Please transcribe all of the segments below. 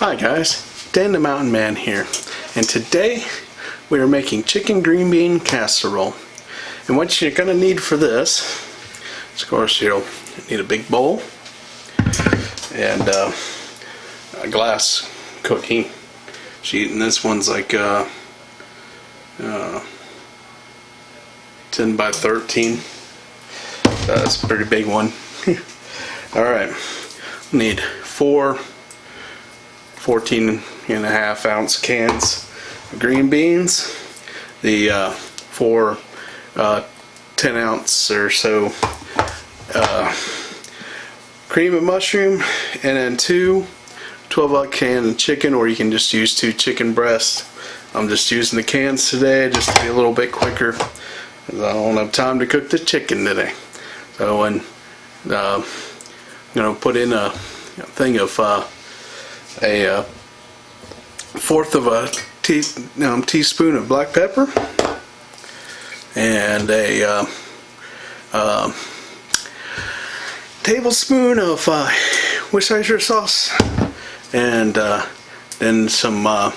Hi guys, Dan the Mountain Man here, and today we are making chicken green bean casserole. And what you're going to need for this, of course, you'll need a big bowl and a glass cookie sheet, and this one's like 10 by 13. That's a pretty big one. Alright, need 4 14.5-ounce cans of green beans, the 4 10-ounce or so cream and mushroom, and then 2 12-ounce cans of chicken, or you can just use 2 chicken breasts. I'm just using the cans today just to be a little bit quicker, because I don't have time to cook the chicken today. So I'm going to put in a thing of a fourth of a teaspoon of black pepper, and a tablespoon of Worcestershire sauce, and then some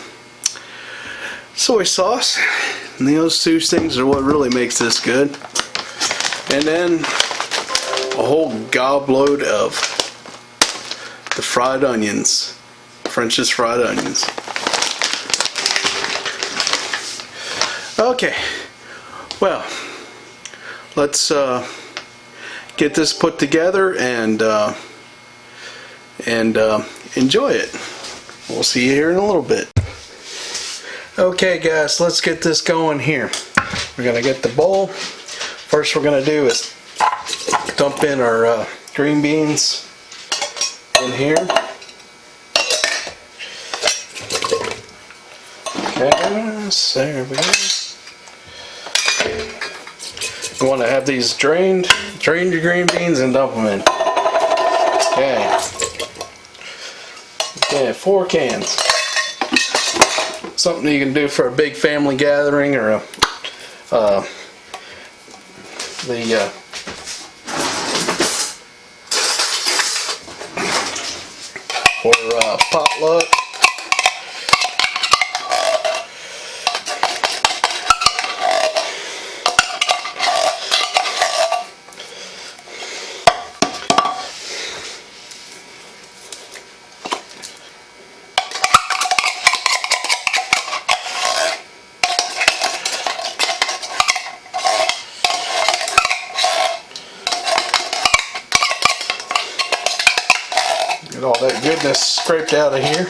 soy sauce. And those two things are what really makes this good. And then a whole gobload of the fried onions. French's fried onions. Okay, well, let's get this put together and enjoy it. We'll see you here in a little bit. Okay guys, let's get this going here. We're gonna get the bowl. First we're gonna do is dump in our green beans in here. Okay, so there we go. You want to have these drained your green beans and dump them in. Okay. Okay, 4 cans. Something you can do for a big family gathering, or a potluck. Get all that goodness scraped out of here.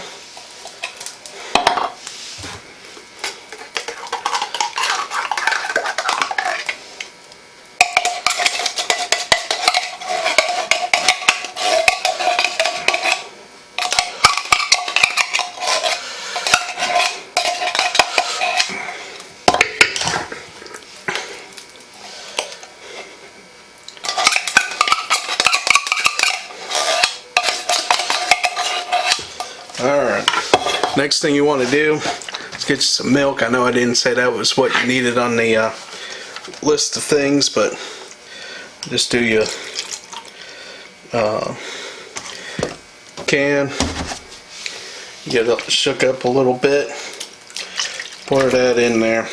Alright, next thing you want to do is get you some milk. I know I didn't say that was what you needed on the list of things, but just do your can, get it shook up a little bit, pour that in there,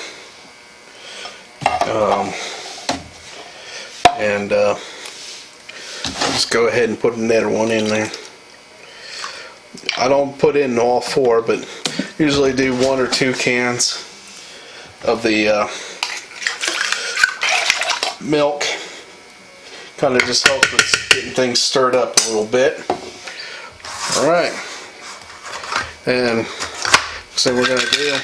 and just go ahead and put another one in there. I don't put in all 4, but usually do 1 or 2 cans of the milk. Kind of just helps with getting things stirred up a little bit. Alright. And so what we're going to do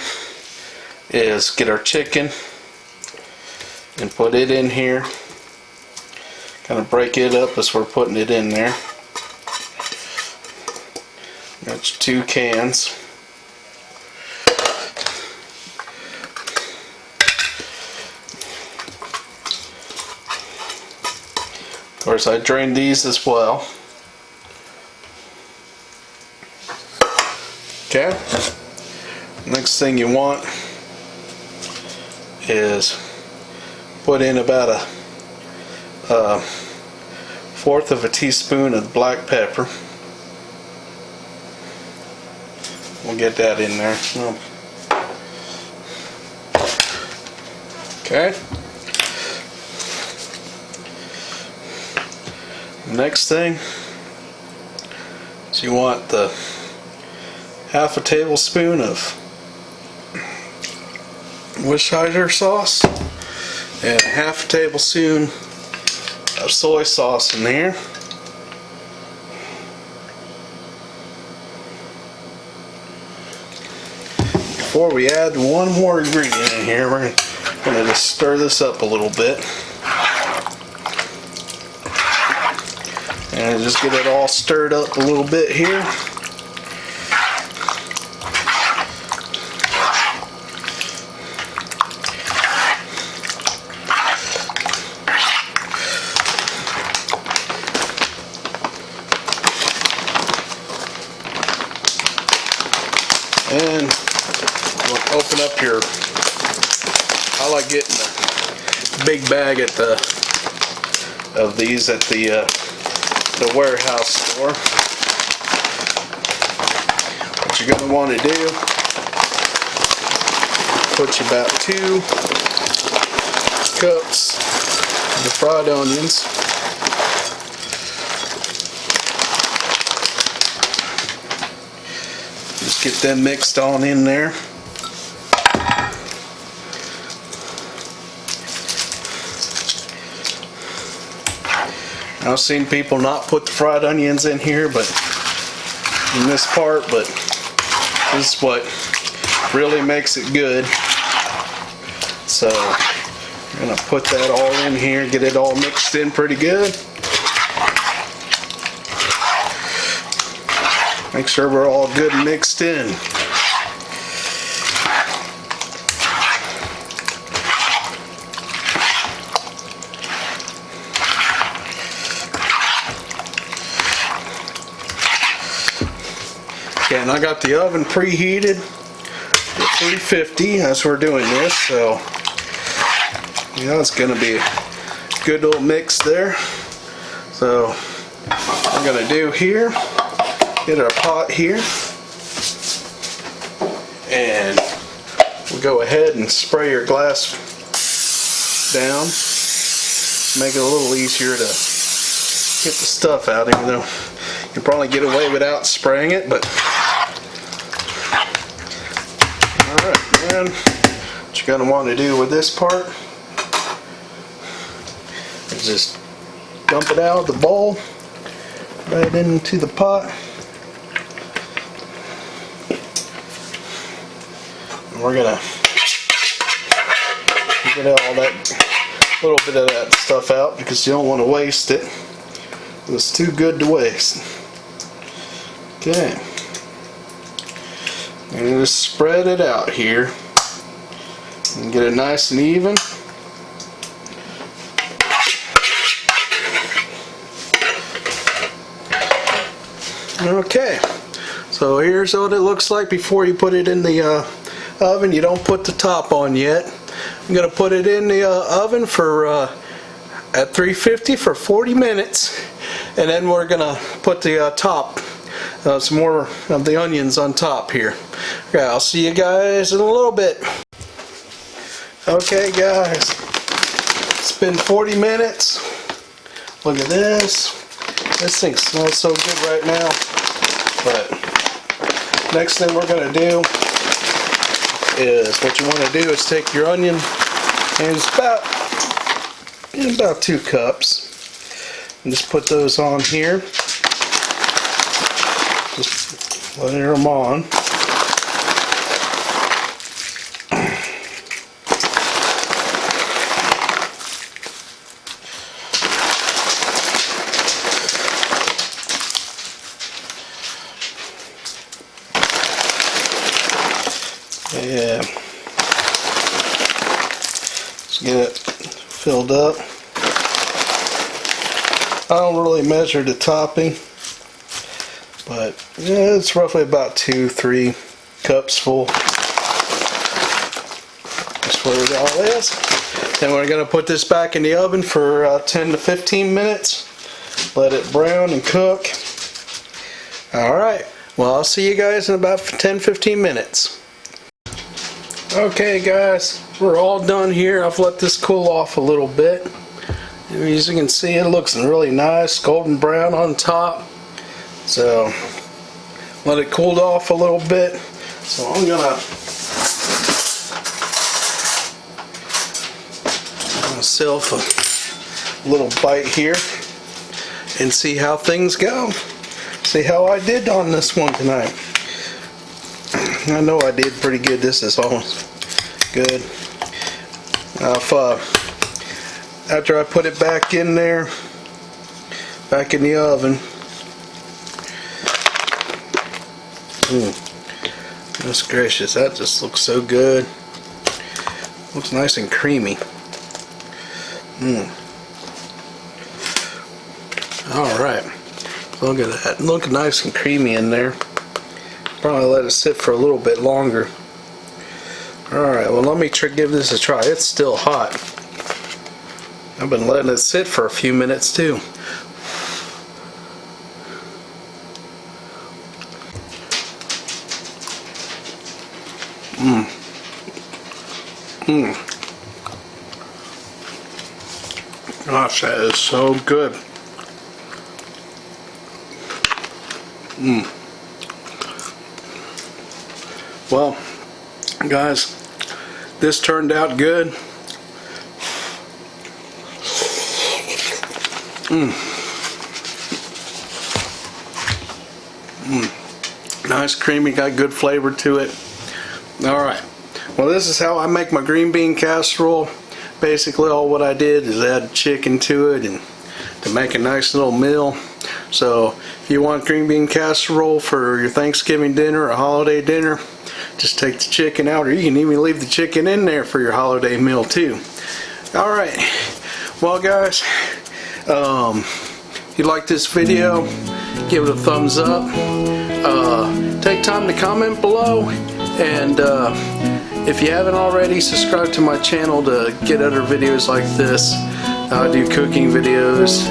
is get our chicken and put it in here. Kind of break it up as we're putting it in there. That's 2 cans. Of course, I drained these as well. Okay. Next thing you want is put in about a 1/4 of a teaspoon of black pepper. We'll get that in there. Okay. Next thing is you want the half a tablespoon of Worcestershire sauce and half a tablespoon of soy sauce in there. Before we add one more ingredient in here, we're going to just stir this up a little bit and just get it all stirred up a little bit here. And we'll open up your, I like getting a big bag at of these at the warehouse store. What you're going to want to do, put you about 2 cups of the fried onions. Just get them mixed on in there. I've seen people not put the fried onions in here, but in this part, but this is what really makes it good. So I'm gonna put that all in here, get it all mixed in pretty good. Make sure we're all good and mixed in. Okay, and I got the oven preheated at 350 as we're doing this, so you know it's going to be a good little mix there. So what I'm going to do here, get our pot here, and we'll go ahead and spray your glass down. Make it a little easier to get the stuff out, even though you can probably get away without spraying it, but alright, then what you're going to want to do with this part is just dump it out of the bowl right into the pot. And we're going to get all that little bit of that stuff out because you don't want to waste it. It's too good to waste. Okay. And just spread it out here and get it nice and even. Okay, so here's what it looks like before you put it in the oven. You don't put the top on yet. I'm going to put it in the oven for at 350 for 40 minutes, and then we're going to put the top, some more of the onions on top here. Okay, I'll see you guys in a little bit. Okay guys, it's been 40 minutes. Look at this. This thing smells so good right now. But next thing we're going to do is, what you want to do is take your onion, and it's about 2 cups, and just put those on here. Just layer them on. Yeah, let's get it filled up. I don't really measure the topping, but yeah, it's roughly about 2-3 cups full. That's where it all is. Then we're going to put this back in the oven for 10 to 15 minutes. Let it brown and cook. Alright, Well, I'll see you guys in about 10-15 minutes. Okay guys, we're all done here. I've let this cool off a little bit. As you can see, it looks really nice, golden brown on top. So let it cool off a little bit. So I'm gonna myself a little bite here and see how things go. See how I did on this one tonight. I know I did pretty good. This is almost good. After I put it back in there, back in the oven. Goodness gracious, that just looks so good. Looks nice and creamy. Alright, look at that. Look nice and creamy in there. Probably let it sit for a little bit longer. Alright, well let me give this a try. It's still hot. I've been letting it sit for a few minutes too. Gosh, that is so good. Well, guys, this turned out good. Nice, creamy, got good flavor to it. Alright, well this is how I make my green bean casserole. Basically all what I did is add chicken to it and to make a nice little meal. So if you want green bean casserole for your Thanksgiving dinner or holiday dinner, just take the chicken out, or you can even leave the chicken in there for your holiday meal too. Alright, well guys, if you like this video, give it a thumbs up. Take time to comment below, and if you haven't already, subscribe to my channel to get other videos like this. I do cooking videos,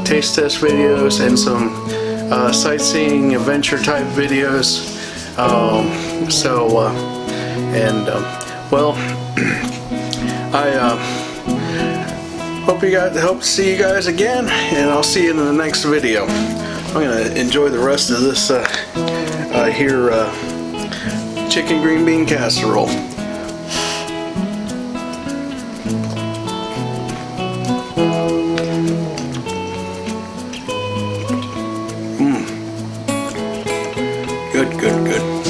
taste test videos, and some sightseeing adventure type videos. Well, I hope to see you guys again, and I'll see you in the next video. I'm gonna enjoy the rest of this chicken green bean casserole. Good, good, good.